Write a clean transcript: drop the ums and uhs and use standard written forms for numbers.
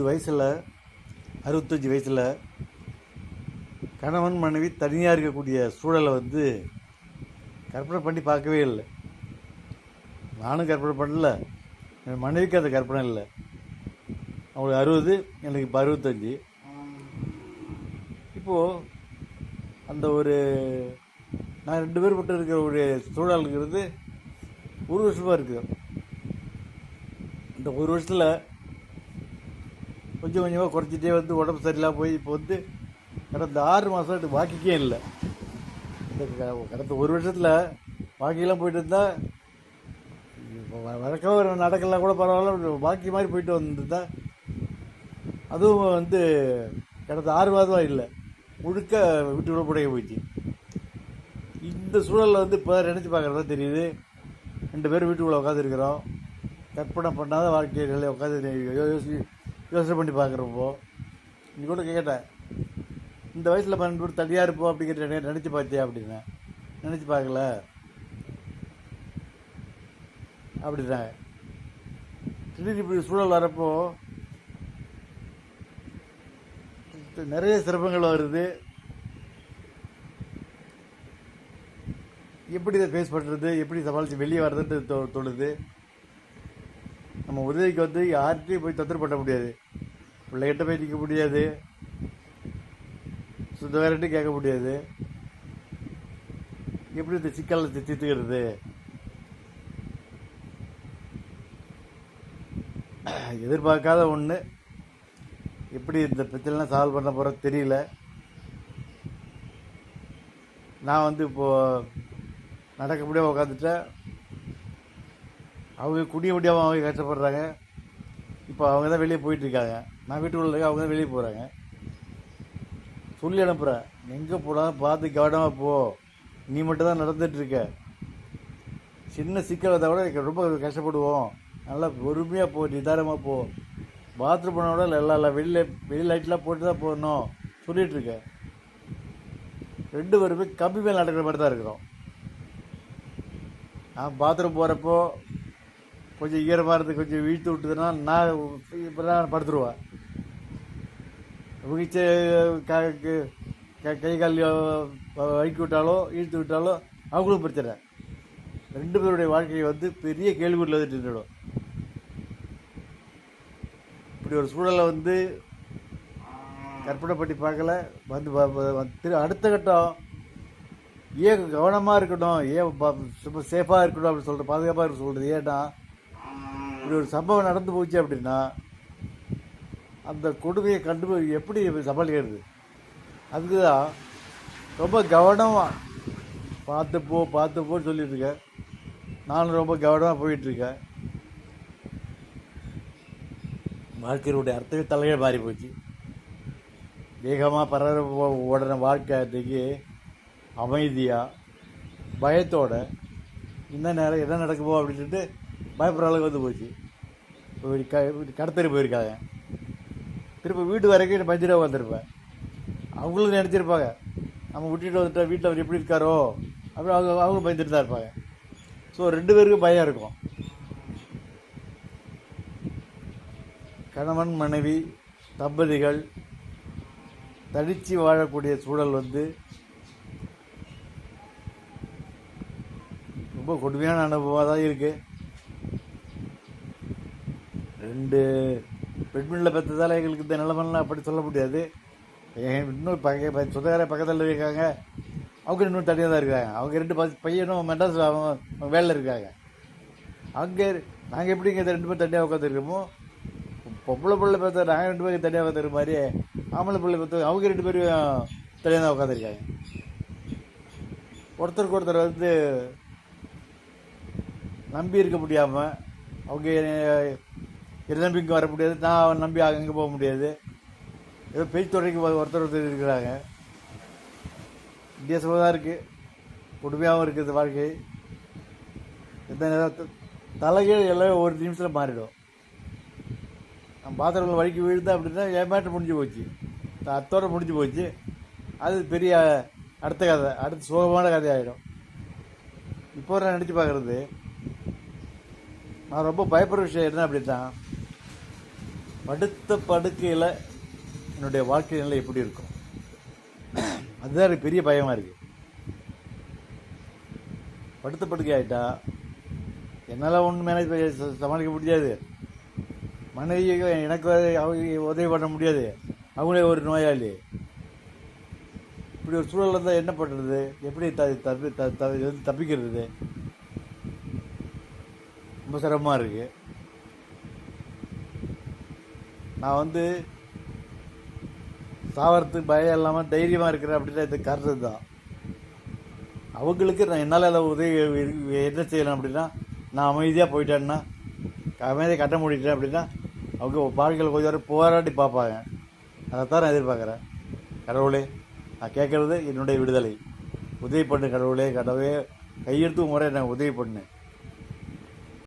வயசில் 65 வயசில் கணவன் மனைவி தனியாக இருக்கக்கூடிய சூழலை கற்பனை பண்ணி பார்க்கவே இல்லை. நானும் கற்பனை பண்ணல, என் மனைவிக்கு அந்த கற்பனை இல்லை. அவங்களுக்கு 60, எனக்கு இப்போ 65. இப்போது அந்த நான் 2 பேர் மட்டும் இருக்கிற ஒரு சூழலுங்கிறது 1 வருஷமாக இருக்குது. இந்த 1 வருஷத்தில் கொஞ்சம் கொஞ்சமாக குறைச்சிட்டே உடம்பு சரியில்லாமல் போய் இப்போ கடந்த 6 மாதம் வாக்கிக்கே இல்லை. இந்த கடந்த 1 வருஷத்தில் வாக்கியெல்லாம் போயிட்டு இருந்தால் வழக்கமாக நடக்கலாம் கூட பரவாயில்ல, வாக்கி மாதிரி போயிட்டு வந்துருந்தா அதுவும் கடந்த 6 மாதமாக இல்லை, முழுக்க விட்டு புடைய போயிடுச்சு. இந்த சூழலில் இப்போ நினச்சி பார்க்குறதா தெரியுது. 2 பேரும் வீட்டுக்குள்ளே உட்காந்துருக்குறோம். கற்பனை பண்ணாத வாழ்க்கைகளை உட்காந்து யோசனை பண்ணி பார்க்குறப்போ இன்னைக்கு கூட கேட்டேன், இந்த வயசில் 12 பேர் தனியாக இருப்போம் அப்படிங்கிற நினச்சி பார்த்தியா அப்படின்னா, நினச்சி பார்க்கல அப்படின்னாங்க. திடீர்னு இப்படி சூழல் வரப்போ நிறைய சிரமங்கள் வருது. எப்படி இதை ஃபேஸ் பண்ணுறது, எப்படி சமாளித்து வெளியே வர்றதுன்னு தோணுது. நம்ம உதவிக்கு யார்கிட்டையும் போய் தொந்தரவு பண்ண முடியாது, பிள்ளைகிட்ட போய் நிற்க முடியாது, சுத்த வேறட்டு கேட்க முடியாது. எப்படி இந்த சிக்கலை தீர்த்துக்கிறது? எதிர்பார்க்காத ஒன்று. எப்படி இந்த பிரச்சனைலாம் சால்வ் பண்ண போகிறது தெரியல. நான் இப்போது நடக்க முடியாமல் உட்காந்துட்டேன். அவங்க குடிய முடியாமல் அவங்க கஷ்டப்படுறாங்க. இப்போ அவங்க தான் வெளியே போயிட்டுருக்காங்க. நான் வீட்டுக்குள்ள இருக்க, அவங்க தான் வெளியே போகிறாங்க. சொல்லி அனுப்புகிறேன், எங்கே போனாலும் பார்த்து கவனமாக போ, நீ மட்டும் தான் நடந்துகிட்ருக்க. சின்ன சிக்கல் வந்தால் கூட ரொம்ப கஷ்டப்படுவோம், நல்லா பொறுமையாக போ, நிதானமாக போ. பாத்ரூம் போனால் கூட எல்லாம் வெளி லைட்லாம் போட்டு தான் போடணும் சொல்லிகிட்ருக்கேன். 2 பேருமே கம்பி மேல் நடக்கிற மாதிரி தான் இருக்கிறோம். நான் பாத்ரூம் போகிறப்போ கொஞ்சம் ஈரமாக இருந்து கொஞ்சம் வீழ்த்து விட்டுதுன்னா நான் இப்போ தான் படுத்துருவேன். கை கால் வழுக்கி விட்டாலோ இழுத்து விட்டாலோ அவங்களும் பிரச்சனை. 2 பேருடைய வாழ்க்கையை பெரிய கேள்விக்குள்ள நின்றுடும். இப்படி ஒரு சூழலை கற்பனை பண்ணி பார்க்கல. அடுத்த கட்டம் ஏன் கவனமாக இருக்கணும், ஏன் ரொம்ப சேஃபாக இருக்கணும் அப்படின்னு சொல்கிற, பாதுகாப்பாக இருக்க சொல்கிறது. ஏன்னா இப்படி ஒரு சம்பவம் நடந்து போச்சு அப்படின்னா அந்த கொடுமையை எப்படி சமாளிக்கிறது? அதுக்கு தான் ரொம்ப கவனமாக பார்த்துப்போன்னு சொல்லிட்டுருக்கேன். நானும் ரொம்ப கவனமாக போயிட்டுருக்கேன். வாழ்க்கையினுடைய அர்த்தமே தலையே மாறி போச்சு. வேகமாக பரவ ஓடுற வாழ்க்கை அமைதியாக பயத்தோட இந்த நேரம் என்ன நடக்குமோ அப்படின்னு சொல்லிட்டு பயப்படுற அளவுக்கு போச்சு. கடத்தறி போயிருக்காங்க. திரும்ப வீட்டு வரைக்கும் பஞ்சிடாக வந்திருப்பேன். அவங்களும் நினச்சிருப்பாங்க, நம்ம விட்டுட்டு வந்துட்டா வீட்டில் அவர் எப்படி இருக்காரோ அப்படி அவங்க பயந்துட்டு தான் இருப்பாங்க. ஸோ 2 பேருக்கும் பயம் இருக்கும். கணவன் மனைவி தம்பதிகள் தனிச்சு வாழக்கூடிய சூழல் ரொம்ப கொடுமையான அனுபவமாக தான் இருக்குது. 2 பெண்மணியில் பெற்றதால் எங்களுக்கு இந்த நிலமெல்லாம் அப்படி சொல்ல முடியாது. இன்னும் சொந்தக்கார பக்கத்தில் இருக்காங்க, அவங்க இன்னும் தனியாக தான் இருக்காங்க. அவங்க 2 பையனும் மெட்ராஸ் அவங்க வேலையில் இருக்காங்க. அங்கே நாங்கள் எப்படி இங்கே 2 பேர் தனியாக உட்காந்துருக்கோமோ, பொம்பளை பிள்ளை பார்த்து நாங்கள் 2 பேருக்கு தனியாக உட்காந்துருக்க மாதிரி ஆம்பளை பிள்ளை பார்த்து அவங்க 2 பேரும் தனியாக தான் உட்காந்துருக்காங்க. ஒருத்தருக்கு ஒருத்தர் நம்பி இருக்க முடியாமல், அவங்க நம்பி இங்கே வர முடியாது, நான் நம்பி அங்கே போக முடியாது. ஏதோ பேச்சுத்துறைக்கு ஒருத்தர் இருக்கிறாங்க. வித்தியாசமாக தான் இருக்குது, கொடுமையாகவும் இருக்குது வாழ்க்கை. எந்த நேரம் தலைகீழ் எல்லாம் ஒரு நிமிஷத்தில் மாறிடும். நம்ம பாத்திரங்கள் வழிக்கு விழுந்தா அப்படின்னா என் மேட்டர் முடிஞ்சு போச்சு, அத்தோடு முடிஞ்சு போச்சு. அது பெரிய அடுத்த கதை, அடுத்த சோகமான கதையாகிடும். இப்போ நான் நினச்சி பார்க்குறது, நான் ரொம்ப பயப்படுற விஷயம் என்ன அப்படின்னா, படுத்த படுக்கையில் என்னுடைய வாழ்க்கை நிலை எப்படி இருக்கும், அதுதான் எனக்கு பெரிய பயமாக இருக்குது. படுத்த படுக்கை ஆகிட்டா என்னால் ஒன்றும் மேனேஜ் சமாளிக்க முடியாது. மனைவி எனக்கு உதவி பண்ண முடியாது, அவங்களே ஒரு நோயாளி. இப்படி ஒரு சூழல் இருந்தால் என்ன பண்ணுறது, எப்படி தப்பிக்கிறது, ரொம்ப சிரமமாக இருக்குது. நான் சாவறதுக்கு பயம் இல்லாமல் தைரியமாக இருக்கிறேன் அப்படின்னா இது காரணம் தான். அவங்களுக்கு நான் என்னால் உதவி என்ன செய்யலாம் அப்படின்னா, நான் அமைதியாக போயிட்டேன்னா, அமைதியாக கட்ட முடிட்டேன் அப்படின்னா அவங்க வாழ்க்கையில் கொஞ்சம் நேரம் போராடி பார்ப்பாங்க. அதைத்தான் நான் எதிர்பார்க்குறேன். கடவுளே, நான் கேட்குறது என்னுடைய விடுதலை. உதவி பண்ணு கடவுளே, கடவுளே கையெடுத்து முறை நான் உதவி பண்ணு.